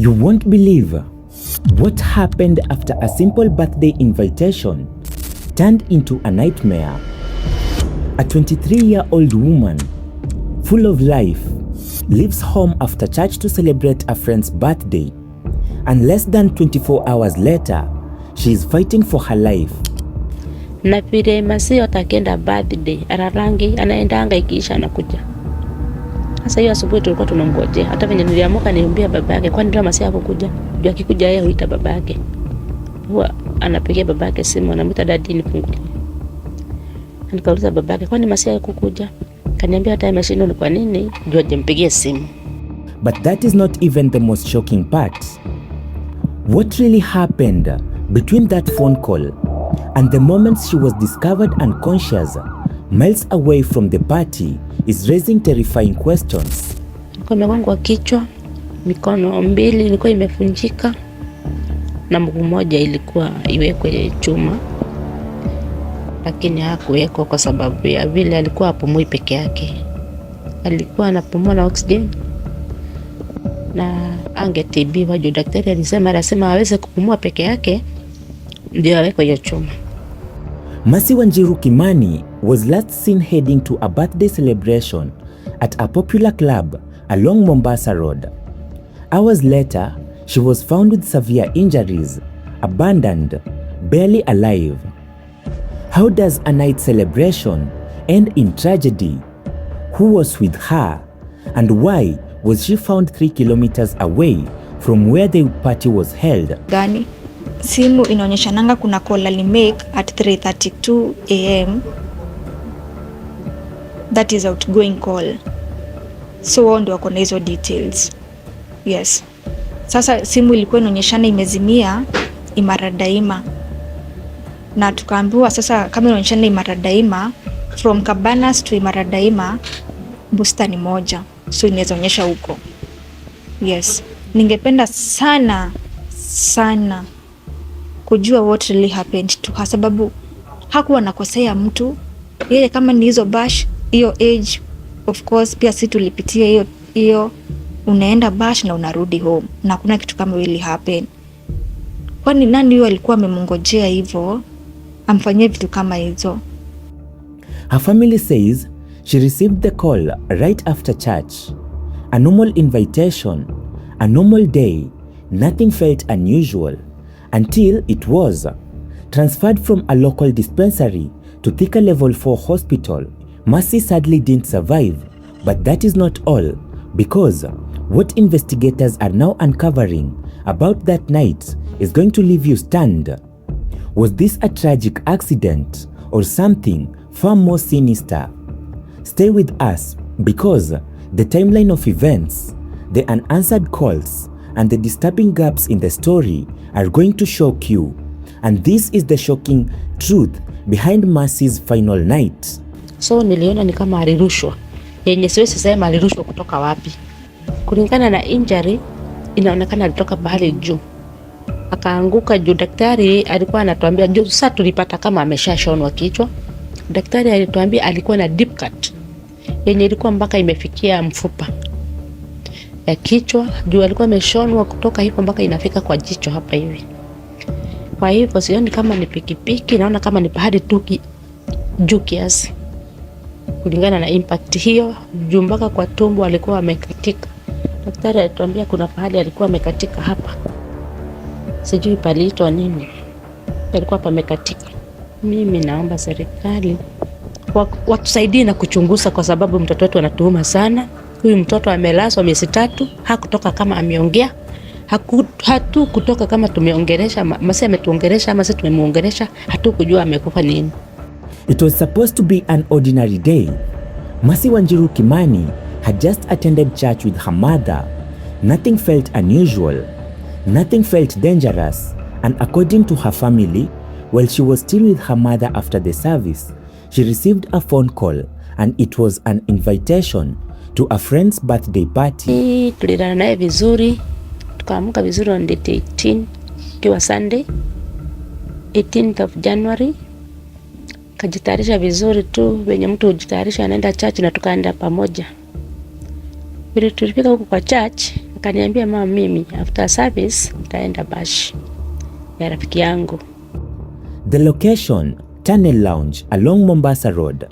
You won't believe what happened after a simple birthday invitation turned into a nightmare. A 23-year-old woman, full of life, leaves home after church to celebrate a friend's birthday, and less than 24 hours later, she is fighting for her life. Na vile Mercy atakienda birthday, ararangi anaendanga ikiisha anakuja. Sasa hiyo asubuhi tulikuwa tunamngojea. Hata venye niliamuka niambia babake, kwani ndio Mercy hakukuja? Ndio akikuja yeye huita babake. Huwa anapigia babake simu, anamuita dadi nifungulie. Nikauliza babake, kwani Mercy hakukuja? Kaniambia hata ameshindwa ni kwa nini? Ndio ajempigie simu. But that is not even the most shocking part. What really happened between that phone call and the moment she was discovered unconscious miles away from the party is raising terrifying questions. Nimegongwa kichwa, mikono mbili ilikuwa imefunjika na mguu mmoja ilikuwa iwekwe chuma, lakini hakuwekwa kwa sababu ya vile alikuwa hapumui peke yake. Alikuwa anapumua na oxygen na angetibiwa juu daktari alisema aweze kupumua peke yake ndio awekwe hiyo chuma. Mercy Wanjiru Kimani was last seen heading to a birthday celebration at a popular club along Mombasa Road. Hours later, she was found with severe injuries, abandoned, barely alive. How does a night celebration end in tragedy? Who was with her? And why was she found 3 kilometers away from where the party was held? Gani? Simu inaonyeshananga kuna call alimake at 3:32 am. That is outgoing call. So wao ndio wako na hizo details. Yes. Sasa simu ilikuwa inaonyeshana imezimia Imara Daima. Na tukaambiwa sasa kama inaonyeshana Imara Daima, from Cabanas to Imara Daima booster ni moja. So inaweza onyesha huko. Yes. Ningependa sana kujua what really happened to her, sababu hakuwa nakosea mtu. Yeye kama ni hizo bash, hiyo age, of course pia si tulipitia hiyo unaenda bash na unarudi home na kuna kitu kama really happen. Kwani nani huyo alikuwa amemngojea hivyo amfanyie vitu kama hizo? Her family says she received the call right after church. A normal invitation, a normal day, nothing felt unusual until it was transferred from a local dispensary to Thika Level 4 hospital. Mercy sadly didn't survive, but that is not all, because what investigators are now uncovering about that night is going to leave you stunned. Was this a tragic accident or something far more sinister? Stay with us, because the timeline of events, the unanswered calls, and the disturbing gaps in the story are going to shock you. And this is the shocking truth behind Mercy's final night. So niliona ni kama alirushwa. Yenye siwezi sema alirushwa kutoka wapi. Kulingana na injury inaonekana alitoka bahali juu. Akaanguka juu, daktari alikuwa anatuambia juu, sasa tulipata kama ameshashonwa kichwa. Daktari alituambia alikuwa na deep cut. Yenye ilikuwa mpaka imefikia mfupa ya kichwa, juu alikuwa ameshonwa kutoka hipo mpaka inafika kwa jicho hapa hivi. Kwa hivyo sioni kama ni pikipiki, naona kama ni bahali tu juu kiasi. Kulingana na impact hiyo, juu mpaka kwa tumbo alikuwa amekatika. Daktari alituambia kuna pahali alikuwa amekatika hapa. Sijui paliitwa nini. Alikuwa pamekatika. Mimi naomba serikali watusaidie na kuchunguza, kwa sababu mtoto wetu anatuuma sana. Huyu mtoto amelazwa miezi 3, hakutoka kama ameongea. Hatu kutoka kama tumeongelesha, Mercy ametuongelesha ama sisi tumemuongelesha, hatu kujua amekufa nini. It was supposed to be an ordinary day. Mercy Wanjiru Kimani had just attended church with her mother. Nothing felt unusual. Nothing felt dangerous. And according to her family, while she was still with her mother after the service, she received a phone call, and it was an invitation to a friend's birthday party. Tulilala naye vizuri, tukaamka vizuri on date 18, kiwa Sunday 18th of January. Kajitayarisha vizuri tu, wenye mtu hujitayarisha anaenda church, na tukaenda pamoja. Vile tulifika huko kwa church, Kaniambia mama, mimi after service nitaenda bash ya rafiki yangu. The location, Tunnel Lounge along Mombasa Road,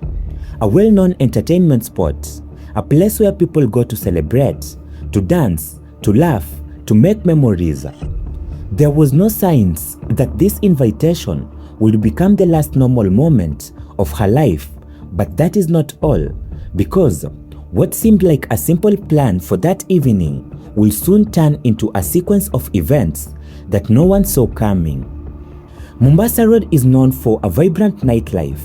a well-known entertainment spot, a place where people go to celebrate, to dance, to laugh, to make memories. There was no signs that this invitation would become the last normal moment of her life, but that is not all, because what seemed like a simple plan for that evening will soon turn into a sequence of events that no one saw coming. Mombasa Road is known for a vibrant nightlife.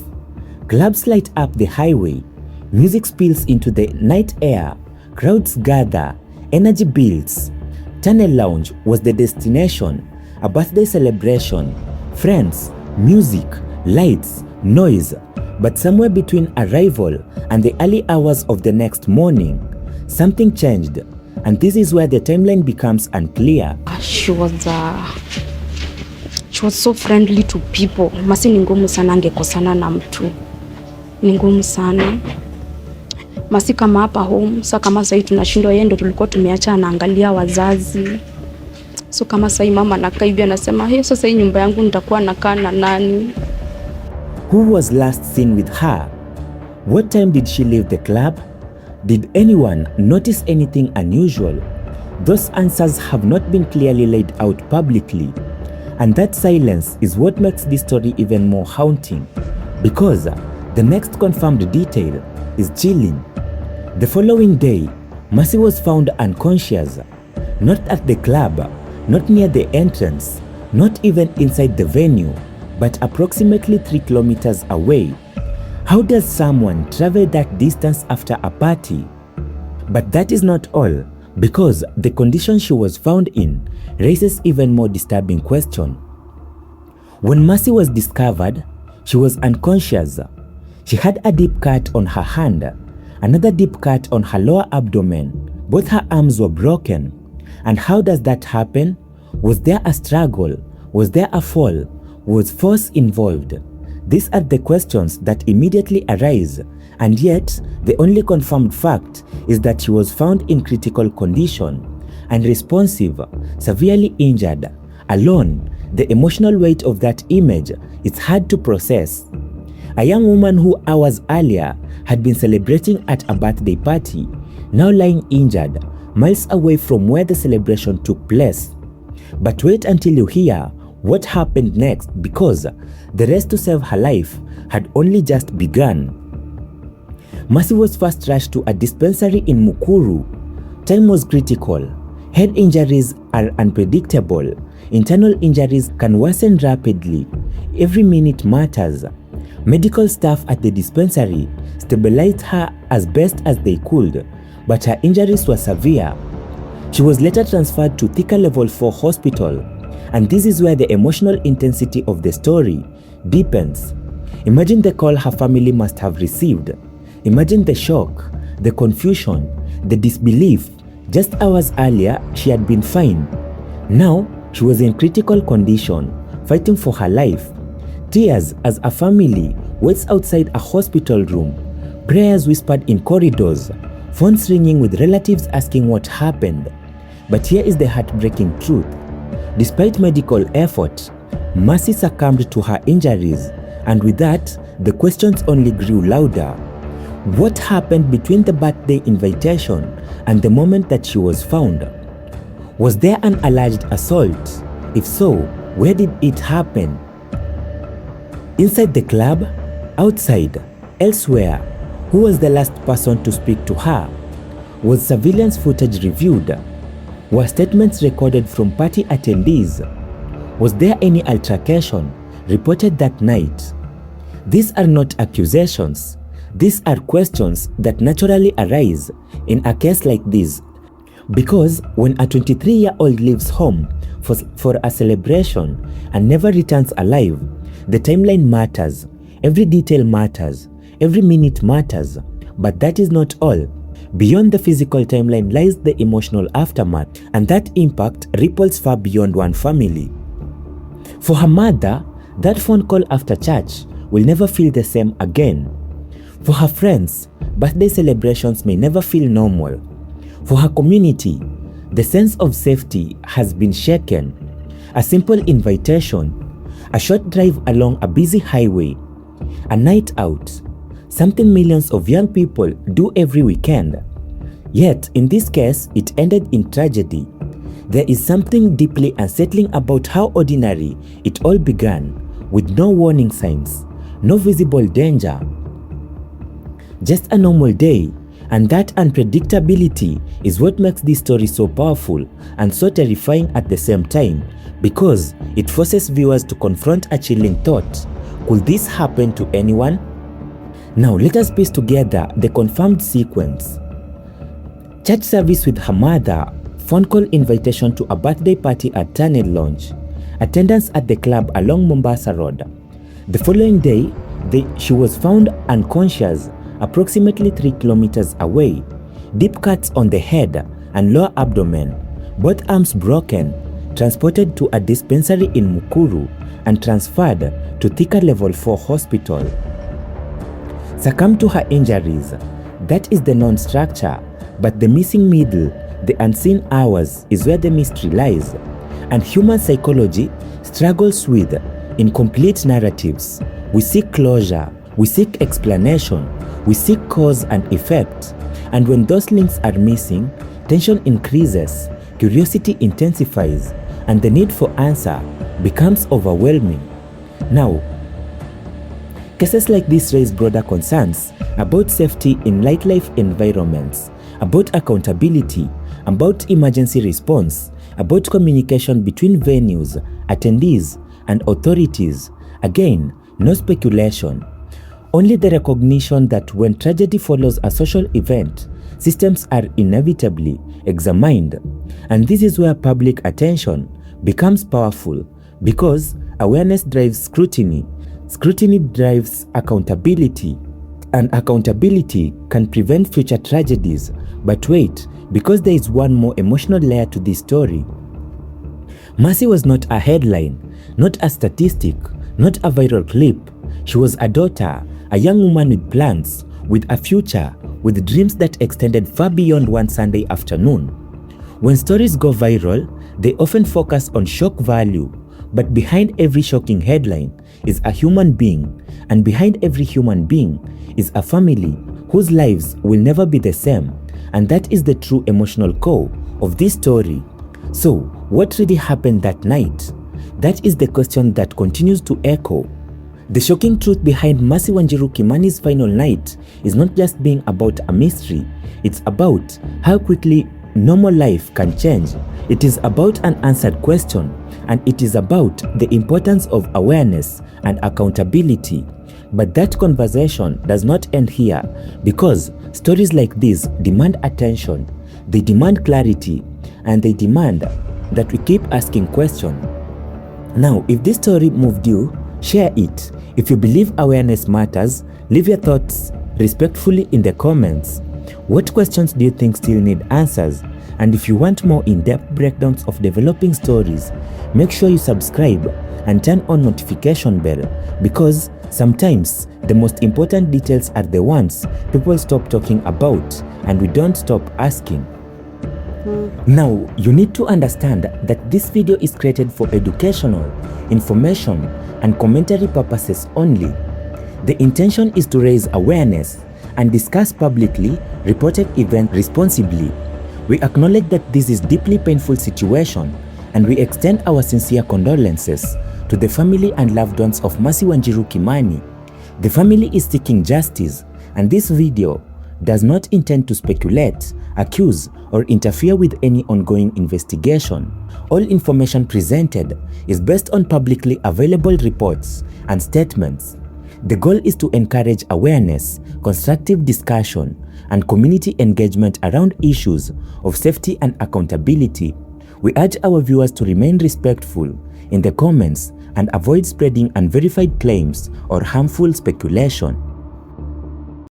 Clubs light up the highway, music spills into the night air, crowds gather, energy builds. Tunnel Lounge was the destination, a birthday celebration, friends, music, lights, noise. But somewhere between arrival and the early hours of the next morning, something changed, and this is where the timeline becomes unclear. She was so friendly to people. Masi ni ngumu sana angekosana na mtu. Ni ngumu sana. Masi kama hapa home, so kama sasa tunashindwa, yeye ndo tulikuwa tumeacha anaangalia wazazi. So kama sasa mama anakaa hivi anasema, "Hey, sasa hii nyumba yangu nitakuwa nakaa na nani?" Who was last seen with her? What time did she leave the club? Did anyone notice anything unusual? Those answers have not been clearly laid out publicly. And that silence is what makes this story even more haunting, because the next confirmed detail is chilling. The following day, Mercy was found unconscious, not at the club, not near the entrance, not even inside the venue, but approximately 3 kilometers away. How does someone travel that distance after a party? But that is not all, because the condition she was found in raises even more disturbing question. When Mercy was discovered, she was unconscious. She had a deep cut on her hand, another deep cut on her lower abdomen. Both her arms were broken. And how does that happen? Was there a struggle? Was there a fall? Was force involved? These are the questions that immediately arise, and yet the only confirmed fact is that she was found in critical condition, unresponsive, severely injured. Alone, the emotional weight of that image is hard to process. A young woman who hours earlier had been celebrating at a birthday party, now lying injured, miles away from where the celebration took place. But wait until you hear what happened next, because the race to save her life had only just begun. Mercy was first rushed to a dispensary in Mukuru. Time was critical. Head injuries are unpredictable. Internal injuries can worsen rapidly. Every minute matters. Medical staff at the dispensary stabilized her as best as they could, but her injuries were severe. She was later transferred to Thika Level 4 hospital. And this is where the emotional intensity of the story deepens. Imagine the call her family must have received. Imagine the shock, the confusion, the disbelief. Just hours earlier, she had been fine. Now, she was in critical condition, fighting for her life. Tears as a family waits outside a hospital room. Prayers whispered in corridors. Phones ringing with relatives asking what happened. But here is the heartbreaking truth. Despite medical effort, Mercy succumbed to her injuries, and with that, the questions only grew louder. What happened between the birthday invitation and the moment that she was found? Was there an alleged assault? If so, where did it happen? Inside the club? Outside? Elsewhere? Who was the last person to speak to her? Was surveillance footage reviewed? Were statements recorded from party attendees? Was there any altercation reported that night? These are not accusations. These are questions that naturally arise in a case like this. Because when a 23-year-old leaves home for a celebration and never returns alive, the timeline matters. Every detail matters. Every minute matters. But that is not all. Beyond the physical timeline lies the emotional aftermath, and that impact ripples far beyond one family. For her mother, that phone call after church will never feel the same again. For her friends, birthday celebrations may never feel normal. For her community, The sense of safety has been shaken. A simple invitation, a short drive along a busy highway, a night out, something millions of young people do every weekend. Yet, in this case, it ended in tragedy. There is something deeply unsettling about how ordinary it all began, with no warning signs, no visible danger. Just a normal day, and that unpredictability is what makes this story so powerful and so terrifying at the same time, because it forces viewers to confront a chilling thought. Could this happen to anyone? Now let us piece together the confirmed sequence. Church service with her mother, phone call invitation to a birthday party at Tunnel Lounge, attendance at the club along Mombasa Road. The following day, she was found unconscious approximately 3 kilometers away, deep cuts on the head and lower abdomen, both arms broken, transported to a dispensary in Mukuru and transferred to Thika Level 4 hospital. Succumbed to her injuries, that is the known structure, but the missing middle, the unseen hours, is where the mystery lies, and human psychology struggles with incomplete narratives. We seek closure, we seek explanation, we seek cause and effect, and when those links are missing, tension increases, curiosity intensifies, and the need for answer becomes overwhelming. Now, cases like this raise broader concerns about safety in nightlife environments, about accountability, about emergency response, about communication between venues, attendees, and authorities. Again, no speculation, only the recognition that when tragedy follows a social event, systems are inevitably examined. And this is where public attention becomes powerful, because awareness drives scrutiny, scrutiny drives accountability, and accountability can prevent future tragedies. But wait, because there is one more emotional layer to this story. Mercy was not a headline, not a statistic, not a viral clip. She was a daughter, a young woman with plans, with a future, with dreams that extended far beyond one Sunday afternoon. When stories go viral, they often focus on shock value, but behind every shocking headline is a human being, and behind every human being is a family whose lives will never be the same, and that is the true emotional core of this story. So, what really happened that night? That is the question that continues to echo. The shocking truth behind Mercy Wanjiru Kimani's final night is not just being about a mystery, it's about how quickly normal life can change. It is about an unanswered question, and it is about the importance of awareness and accountability. But that conversation does not end here, because stories like this demand attention, they demand clarity, and they demand that we keep asking questions. Now, if this story moved you, share it. If you believe awareness matters, leave your thoughts respectfully in the comments. What questions do you think still need answers? And if you want more in-depth breakdowns of developing stories, make sure you subscribe and turn on notification bell, because sometimes the most important details are the ones people stop talking about and we don't stop asking. Now, you need to understand that this video is created for educational, information, and commentary purposes only. The intention is to raise awareness and discuss publicly reported events responsibly. We acknowledge that this is a deeply painful situation, and we extend our sincere condolences to the family and loved ones of Mercy Wanjiru Kimani. The family is seeking justice, and this video does not intend to speculate, accuse, or interfere with any ongoing investigation. All information presented is based on publicly available reports and statements. The goal is to encourage awareness, constructive discussion, and community engagement around issues of safety and accountability. We urge our viewers to remain respectful in the comments and avoid spreading unverified claims or harmful speculation.